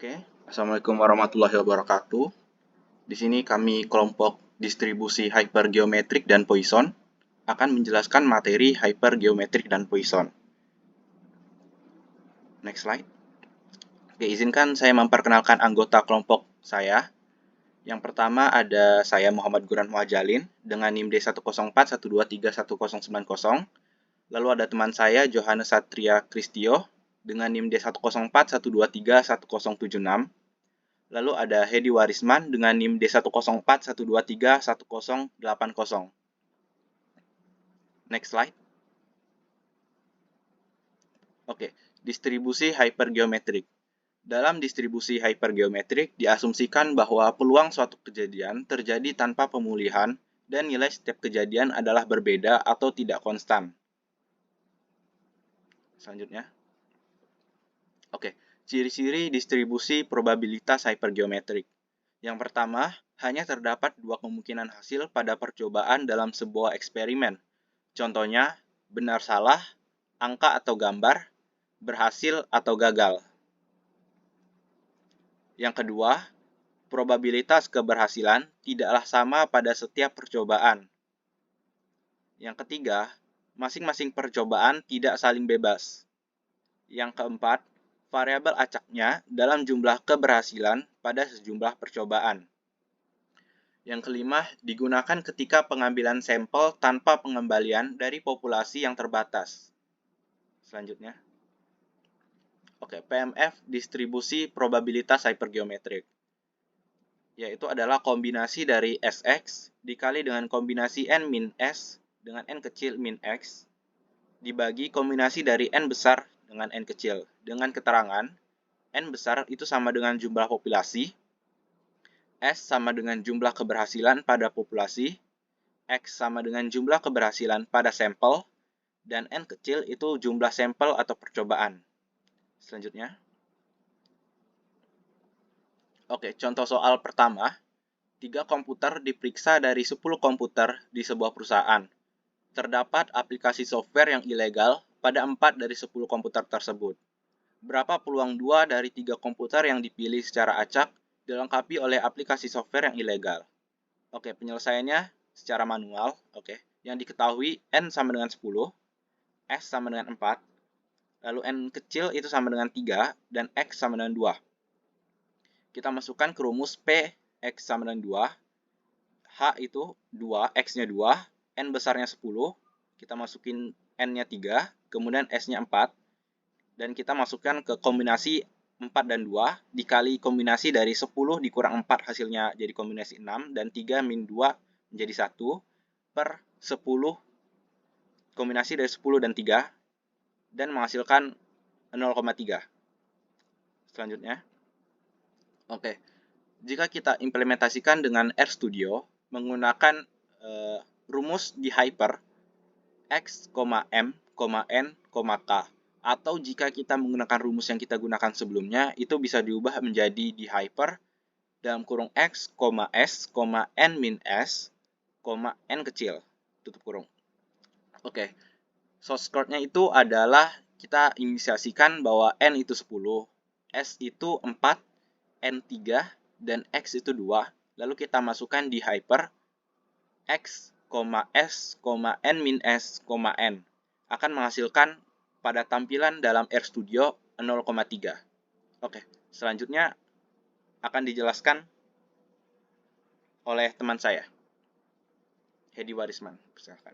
Oke, Assalamualaikum warahmatullahi wabarakatuh. Di sini kami kelompok distribusi hypergeometrik dan Poisson akan menjelaskan materi hypergeometrik dan Poisson. Next slide. Oke, izinkan saya memperkenalkan anggota kelompok saya. Yang pertama ada saya Muhammad Guran Muajalin dengan NIM D104123190. Lalu ada teman saya Johannes Satria Kristio dengan NIM D10412317076. Lalu ada Hedi Warisman dengan NIM D10412318080. Next slide. Oke, distribusi hypergeometrik. Dalam distribusi hypergeometrik diasumsikan bahwa peluang suatu kejadian terjadi tanpa pemulihan dan nilai setiap kejadian adalah berbeda atau tidak konstan. Selanjutnya. Oke, ciri-ciri distribusi probabilitas hypergeometrik. Yang pertama, hanya terdapat dua kemungkinan hasil pada percobaan dalam sebuah eksperimen. Contohnya, benar salah, angka atau gambar, berhasil atau gagal. Yang kedua, probabilitas keberhasilan tidaklah sama pada setiap percobaan. Yang ketiga, masing-masing percobaan tidak saling bebas. Yang keempat, variabel acaknya dalam jumlah keberhasilan pada sejumlah percobaan. Yang kelima, digunakan ketika pengambilan sampel tanpa pengembalian dari populasi yang terbatas. Selanjutnya. Oke, PMF distribusi probabilitas hypergeometrik. Yaitu adalah kombinasi dari Sx dikali dengan kombinasi n min S dengan n kecil min X dibagi kombinasi dari n besar dengan n kecil dengan keterangan n besar itu sama dengan jumlah populasi, S sama dengan jumlah keberhasilan pada populasi, X sama dengan jumlah keberhasilan pada sampel, dan n kecil itu jumlah sampel atau percobaan. Selanjutnya. Oke, contoh soal pertama. 3 komputer diperiksa dari 10 komputer di sebuah perusahaan. Terdapat aplikasi software yang ilegal pada 4 dari 10 komputer tersebut. Berapa peluang 2 dari 3 komputer yang dipilih secara acak dilengkapi oleh aplikasi software yang ilegal? Oke, penyelesaiannya secara manual. Oke, yang diketahui N sama dengan 10, S sama dengan 4, lalu N kecil itu sama dengan 3, dan X sama dengan 2. Kita masukkan ke rumus P, X sama dengan 2, H itu 2, X-nya 2, N besarnya 10, kita masukin N-nya 3, kemudian S-nya 4, dan kita masukkan ke kombinasi 4 dan 2, dikali kombinasi dari 10 dikurang 4 hasilnya jadi kombinasi 6, dan 3 min 2 menjadi 1, per 10 kombinasi dari 10 dan 3, dan menghasilkan 0,3. Selanjutnya. Oke, jika kita implementasikan dengan RStudio menggunakan rumus di hyper X, M, N, K, atau jika kita menggunakan rumus yang kita gunakan sebelumnya, itu bisa diubah menjadi di hyper dalam kurung X, S, N min S, N kecil, tutup kurung. Oke, source code-nya itu adalah kita inisiasikan bahwa N itu 10, S itu 4, N 3, dan X itu 2. Lalu kita masukkan di hyper X, S, N min S, N. Akan menghasilkan pada tampilan dalam RStudio 0,3. Oke, selanjutnya akan dijelaskan oleh teman saya, Hedi Warisman. Silakan.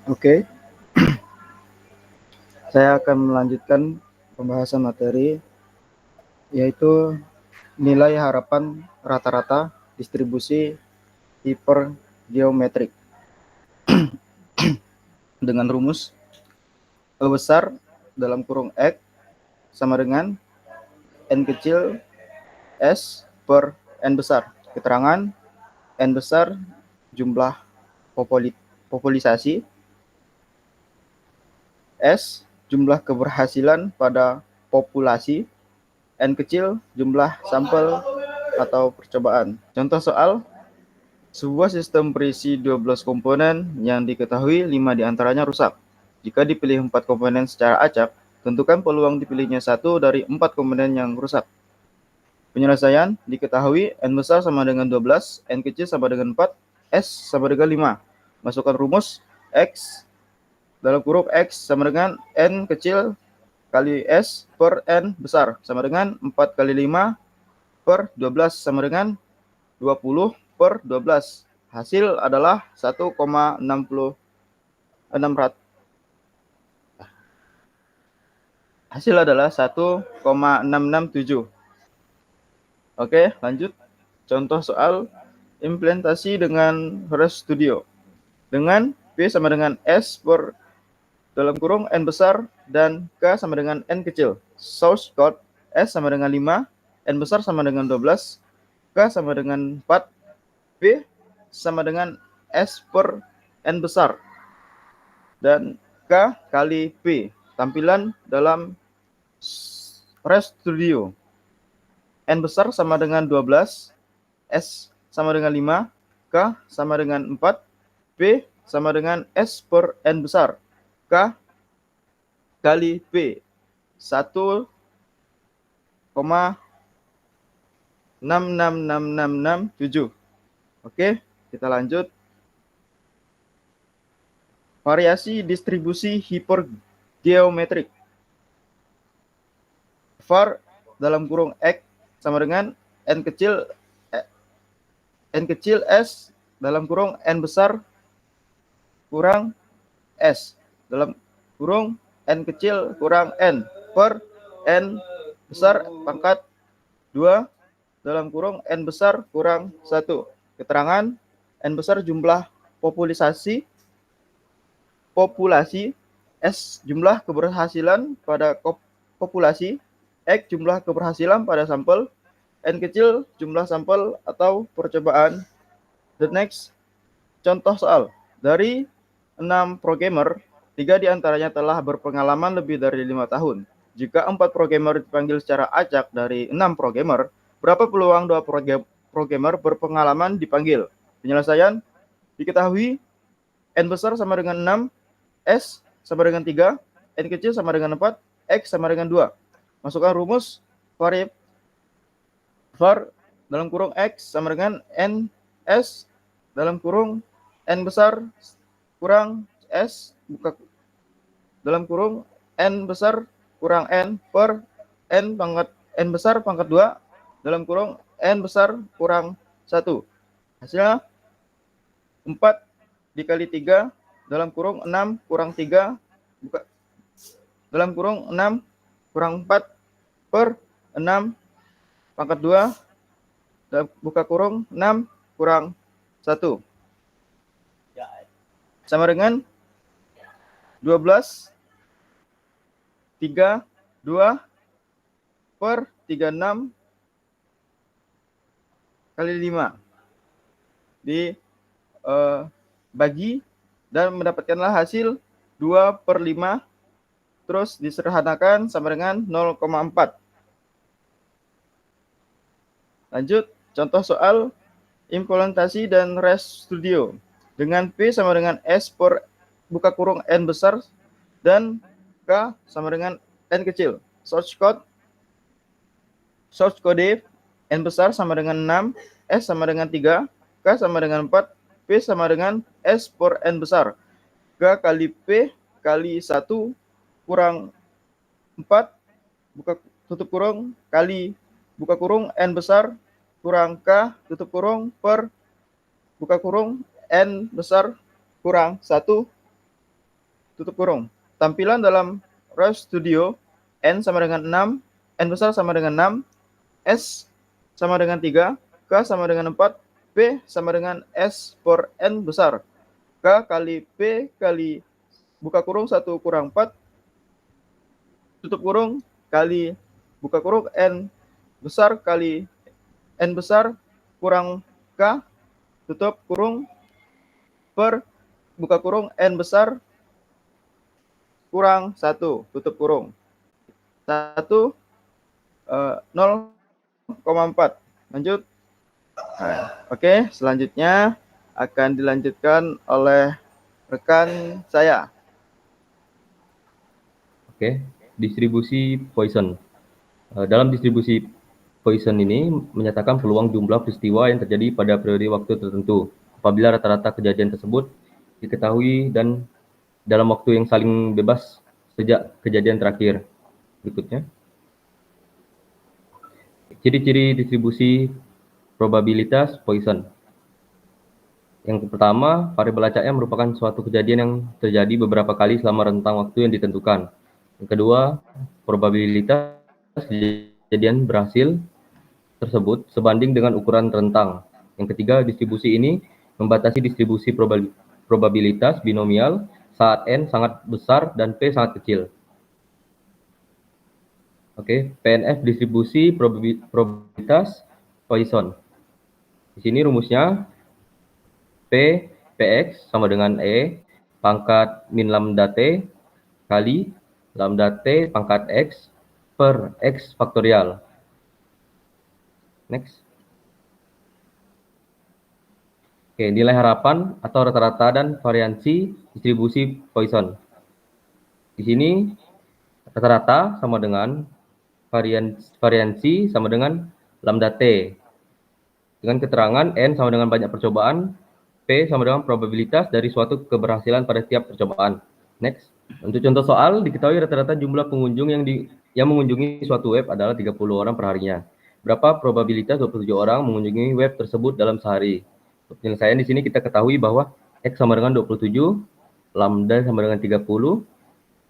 Oke, saya akan melanjutkan pembahasan materi yaitu nilai harapan rata-rata distribusi hipergeometrik dengan rumus E besar dalam kurung X sama dengan N kecil S per N besar. Keterangan N besar jumlah populisasi, S jumlah keberhasilan pada populasi, N kecil jumlah sampel atau percobaan. Contoh soal, sebuah sistem berisi 12 komponen yang diketahui 5 diantaranya rusak. Jika dipilih 4 komponen secara acak, tentukan peluang dipilihnya 1 dari 4 komponen yang rusak. Penyelesaian diketahui n besar sama dengan 12, n kecil sama dengan 4, s sama dengan 5. Masukkan rumus x dalam kurung x sama dengan n kecil kali s per n besar sama dengan 4 kali 5 per 12 sama dengan 20 per 12. Hasil adalah 1,66. Hasil adalah 1,667. Oke, lanjut. Contoh soal implementasi dengan ResTudio. Dengan P sama dengan S per dalam kurung N besar dan K sama dengan N kecil. Source code S sama dengan 5, N besar sama dengan 12, K sama dengan 4, P sama dengan S per N besar, dan K kali P. Tampilan dalam ResTudio. N besar sama dengan 12, S sama dengan 5, K sama dengan 4, P sama dengan S per N besar. K kali P 1,666667. Oke, kita lanjut. Variasi distribusi hipergeometrik. var dalam kurung x sama dengan n kecil s dalam kurung n besar kurang s dalam kurung n kecil kurang n per n besar pangkat 2 dalam kurung n besar kurang 1. Keterangan n besar jumlah populasi, S jumlah keberhasilan pada populasi, X jumlah keberhasilan pada sampel, N kecil jumlah sampel atau percobaan. The next. Contoh soal. Dari 6 programmer, 3 diantaranya telah berpengalaman lebih dari 5 tahun. Jika 4 programmer dipanggil secara acak dari 6 programmer, berapa peluang 2 programmer berpengalaman dipanggil? Penyelesaian diketahui N besar sama dengan 6, S sama dengan 3, N kecil sama dengan 4, X sama dengan 2. Masukkan rumus var dalam kurung X sama dengan N S dalam kurung N besar kurang S buka dalam kurung N besar kurang N per N pangkat N besar pangkat 2 dalam kurung N besar kurang 1. Hasilnya 4 dikali 3 dalam kurung 6 kurang 3 buka dalam kurung 6 kurang 4 per 6 pangkat 2 buka kurung 6 kurang 1 sama dengan 12 3 2 per 36 kali 5 dibagi dan mendapatkanlah hasil 2/5 terus disederhanakan sama dengan 0,4. Lanjut, contoh soal implementasi dan ResTudio. Dengan P sama dengan S per buka kurung N besar dan K sama dengan N kecil. Source code N besar sama dengan 6, S sama dengan 3, K sama dengan 4, P sama dengan S per N besar. K kali P kali 1 kurang 4 buka tutup kurung kali buka kurung N besar kurang K tutup kurung per buka kurung N besar kurang 1 tutup kurung. Tampilan dalam ResTudio. N sama dengan 6, N besar sama dengan 6, S sama dengan 3, K sama dengan 4, P sama dengan S per N besar. K kali P kali buka kurung 1 kurang 4 tutup kurung kali buka kurung N besar kali N besar kurang K tutup kurung per buka kurung N besar kurang 1 tutup kurung 1 0,4. Lanjut. Nah, oke, selanjutnya akan dilanjutkan oleh rekan saya. Oke, distribusi Poisson. Dalam distribusi Poisson ini menyatakan peluang jumlah peristiwa yang terjadi pada periode waktu tertentu apabila rata-rata kejadian tersebut diketahui dan dalam waktu yang saling bebas sejak kejadian terakhir. Berikutnya, ciri-ciri distribusi probabilitas Poisson. Yang pertama, variabel acaknya merupakan suatu kejadian yang terjadi beberapa kali selama rentang waktu yang ditentukan. Yang kedua, probabilitas kejadian berhasil tersebut sebanding dengan ukuran rentang. Yang ketiga, distribusi ini membatasi distribusi probabilitas binomial saat N sangat besar dan P sangat kecil. Oke, PNF distribusi probabilitas Poisson. Di sini rumusnya P PX sama dengan E pangkat min lambda T kali lambda T pangkat X per X faktorial. Next. Oke, nilai harapan atau rata-rata dan variansi distribusi Poisson. Di sini rata-rata sama dengan variansi sama dengan lambda T. Dengan keterangan N sama dengan banyak percobaan, P sama dengan probabilitas dari suatu keberhasilan pada tiap percobaan. Next. Untuk contoh soal, diketahui rata-rata jumlah pengunjung yang mengunjungi suatu web adalah 30 orang per harinya. Berapa probabilitas 27 orang mengunjungi web tersebut dalam sehari? Untuk penyelesaian di sini kita ketahui bahwa X sama dengan 27, lambda sama dengan 30,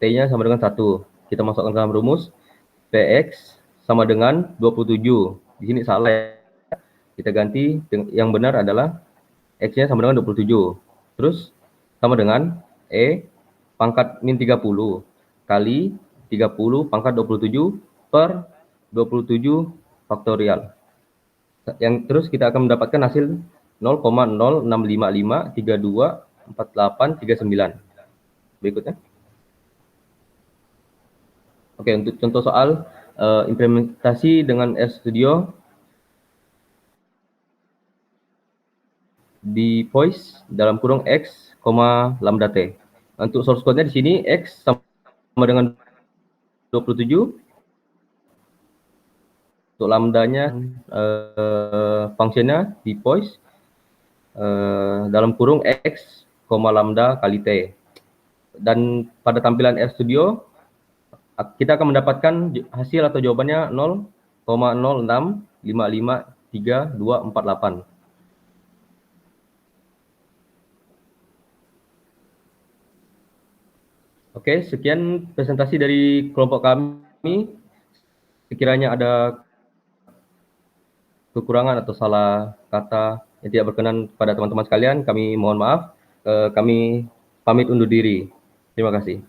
T-nya sama dengan 1. Kita masukkan dalam rumus, PX sama dengan 27. Di sini salah ya. Kita ganti, yang benar adalah X-nya sama dengan 27. Terus sama dengan E pangkat min 30 kali 30 pangkat 27 per 27 faktorial. Yang terus kita akan mendapatkan hasil 0,0655324839. Berikutnya. Oke, untuk contoh soal implementasi dengan RStudio di voice dalam kurung X, lambda T. Untuk source code-nya di sini X sama dengan 27. Untuk lambdanya fungsinya di voice dalam kurung X, lambda kali T. Dan pada tampilan RStudio kita akan mendapatkan hasil atau jawabannya 0,06553248. Oke, sekian presentasi dari kelompok kami. Sekiranya ada kekurangan atau salah kata yang tidak berkenan pada teman-teman sekalian, kami mohon maaf. Kami pamit undur diri. Terima kasih.